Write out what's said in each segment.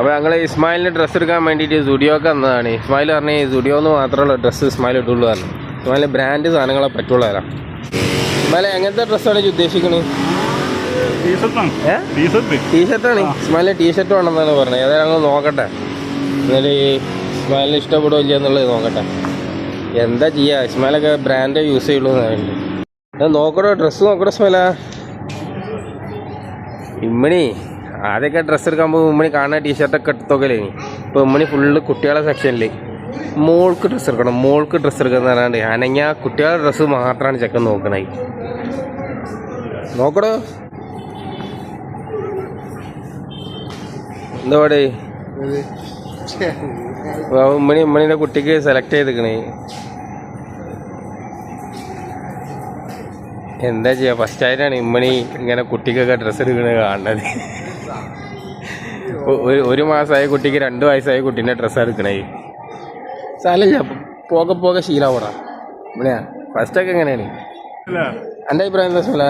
അപ്പോൾ ഞങ്ങൾ ഇസ്മായിലിന് ഡ്രസ്സ് എടുക്കാൻ വേണ്ടിയിട്ട് സുഡിയോക്ക് വന്നതാണ്. ഇസ്മായിൽ പറഞ്ഞ് സുഡിയോന്ന് മാത്രമുള്ള ഡ്രസ്സ് ഇസ്മായിൽ ഇട്ടുള്ളൂ പറഞ്ഞു. ഇസ്മായിൽ ബ്രാൻഡ് സാധനങ്ങളെ പറ്റുള്ളൂ തരാം. ഇസ്മായിൽ എങ്ങനത്തെ ഡ്രസ്സാണ് ഉദ്ദേശിക്കുന്നത്? ടീഷർട്ടാണ്. ഇസ്മായിലിന് ടീഷർട്ട് വേണമെന്നാണ് പറഞ്ഞത്. ഏതായാലും ഞങ്ങൾ നോക്കട്ടെ, എന്നാലും ഇസ്മായിലിന് ഇഷ്ടപ്പെടുകയില്ല എന്നുള്ളത് നോക്കട്ടെ. എന്താ ചെയ്യുക, ഇസ്മായിലൊക്കെ ബ്രാൻഡ് യൂസ് ചെയ്യുള്ളൂ എന്നാണ്. നോക്കണോ ഡ്രസ്സ് നോക്കണോ ഇസ്മായില? ഇമ്മണി ആദ്യമൊക്കെ ഡ്രസ്സ് എടുക്കുമ്പോൾ ഉമ്മണി കാണുന്ന ടീഷർട്ടൊക്കെ എടുത്തോക്കല്ലേ. ഇപ്പോൾ ഉമ്മണി ഫുള്ള് കുട്ടികളുടെ സെക്ഷനിൽ മോൾക്ക് ഡ്രസ്സ് എടുക്കണം, മോൾക്ക് ഡ്രസ്സ് എടുക്കുന്ന പറയാണ്ട് അനങ്ങിയ കുട്ടികളുടെ ഡ്രസ്സ് മാത്രമാണ് ചെക്കൻ നോക്കണേ. നോക്കടോ എന്താ പാടേ? ഉമ്മണിൻ്റെ കുട്ടിക്ക് സെലക്ട് ചെയ്തിക്കണേ. എന്താ ചെയ്യുക, ഫസ്റ്റ് ആയിട്ടാണ് ഇമ്മണി ഇങ്ങനെ കുട്ടിക്കൊക്കെ ഡ്രസ്സ് എടുക്കണത് കാണുന്നത്. ഒരു മാസമായ കുട്ടിക്ക് 2 വയസ്സായ കുട്ടീൻ്റെ ഡ്രസ്സാണ് എടുക്കണേ. സാലല്ല പോകെ പോകെ ശീലാവണ ഇവിടെയാ. ഫസ്റ്റൊക്കെ എങ്ങനെയാണ് എൻ്റെ അഭിപ്രായം? എന്താ സ്ഥല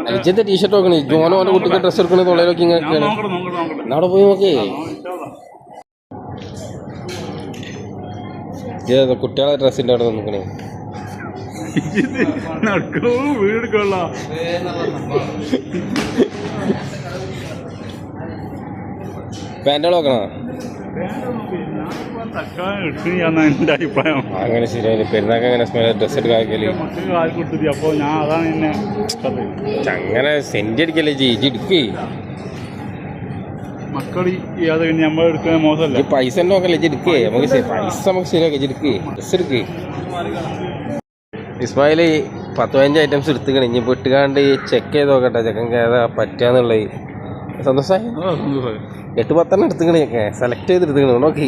അലിച്ചത്തെ ടീഷർട്ട് നോക്കണേ, ജോനോ ഓൻ്റെ കുട്ടിക്ക് ഡ്രസ്സ് എടുക്കണത് തൊള്ളയിലൊക്കെ ഇങ്ങനെയാണ്. അവിടെ പോയി നോക്കേ, കുട്ടികളെ ഡ്രസ്സിൻ്റെ അവിടെ നോക്കണേ. പാൻറ്റുകൾ നോക്കണോ? അങ്ങനെ ശരിയായി. പെരുന്നാൾക്ക് അങ്ങനെ ഡ്രസ്സ് എടുക്കാക്കല് അങ്ങനെ സെന്റ് അടിക്കല്ലേ ചേച്ചി എടുക്കേ. പൈസ നോക്കല്ലേ എടുക്കേ, നമുക്ക് പൈസ നമുക്ക് ശരിയാക്കി എടുക്കേ, ഡ്രസ്സ് എടുക്കേ. ഇസ്മായിൽ 10-15 ഐറ്റംസ് എടുത്തുക്കണേ. ഇനി ഇട്ടുകാണ്ട് ചെക്ക് ചെയ്ത് നോക്കട്ടെ ചെക്കൻ ഏതാ പറ്റാന്നുള്ളത്. സന്തോഷമായി 8-10 എടുത്തുക്കണേ. ചെക്കൻ സെലക്ട് ചെയ്ത് എടുത്തുക്കണേ. നോക്കി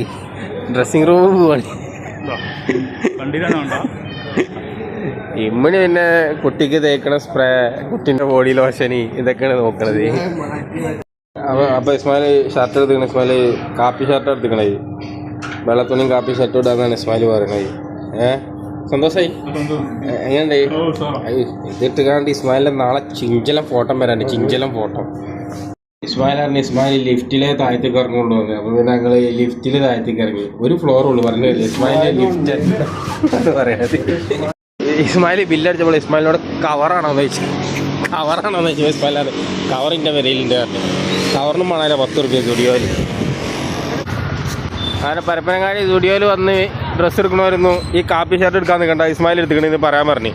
ഡ്രസ്സിങ് റൂമിൽ പോവാണ്. ഇമ്മണി പിന്നെ കുട്ടിക്ക് തേക്കണ സ്പ്രേ, കുട്ടീൻ്റെ ബോഡി ലോഷന് ഇതൊക്കെയാണ് നോക്കണത്. അപ്പോൾ ഇസ്മായിൽ ഷർട്ട് എടുത്തുക്കണേ. ഇസ്മായിൽ കാപ്പി ഷർട്ട് എടുത്തുക്കണേ. വെള്ളത്തുണിയും കാപ്പി ഷർട്ടും ഇടാന്നാണ് ഇസ്മായിൽ പറയണത്. സന്തോഷമായി എങ്ങനെയുണ്ട്? ഇതിട്ടുകാണ്ട് ഇസ്മായിലിൻ്റെ നാളെ ചിഞ്ചലം ഫോട്ടോ വരാണ്ട്, ചിഞ്ചലം ഫോട്ടോ. ഇസ്മായിലാണ് ഇസ്മായിൽ ലിഫ്റ്റിലെ താഴത്തേക്ക് ഇറങ്ങുള്ളൂ വന്നത്. അപ്പോൾ പിന്നെ ഞങ്ങൾ ലിഫ്റ്റിൽ താഴത്തേക്ക് ഇറങ്ങി. ഒരു ഫ്ലോറുള്ളൂ പറഞ്ഞില്ല ഇസ്മായിലിൻ്റെ ലിഫ്റ്റ് എന്ന് പറയാത്. ഇസ്മായിൽ ബില്ലടിച്ചപ്പോൾ ഇസ്മായിലിനോട് കവറാണോന്ന് ചോദിച്ചു. കവറാണോന്ന് ചോദിച്ചു. ഇസ്മായിലാണ് കവറിൻ്റെ വിലയിലുണ്ട് പറഞ്ഞു. കവറിനും വേണമല്ലോ 10 രൂപ സ്റ്റുഡിയോയിൽ. അങ്ങനെ പരപ്പനങ്ങാടി സ്റ്റുഡിയോയിൽ വന്ന് ഡ്രസ്സ് എടുക്കണമായിരുന്നു. ഈ കാപ്പി ഷർട്ട് എടുക്കാൻ നിൽക്കണ്ട, ഇസ്മായിൽ എടുക്കണമെന്ന് പറയാൻ പറഞ്ഞു.